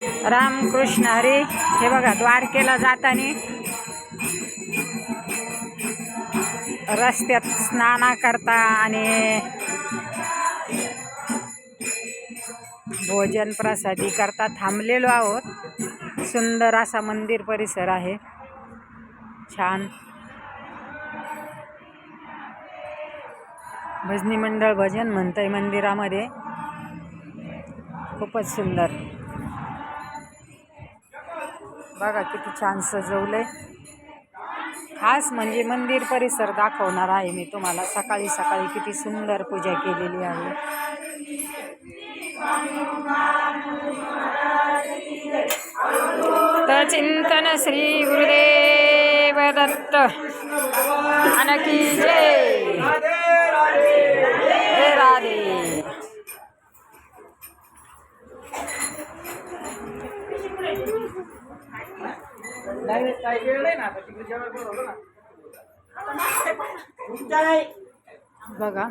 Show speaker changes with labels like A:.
A: रामकृष्ण हरी. हे बघा द्वारकेला जाताना रस्त्यात स्नान करता आणि भोजन प्रसादी करता थांबलेलो आहोत. सुंदर असा मंदिर परिसर आहे, छान. भजनी मंडळ भजन म्हणतंय मंदिरामध्ये, खूपच सुंदर. बघा किती छान सजवलंय. खास म्हणजे मंदिर परिसर दाखवणार आहे मी तुम्हाला. सकाळी सकाळी किती सुंदर पूजा केलेली आहे. तर चिंतन श्री गुरुदेव दत्त अनकी जय. हे राधे. बघा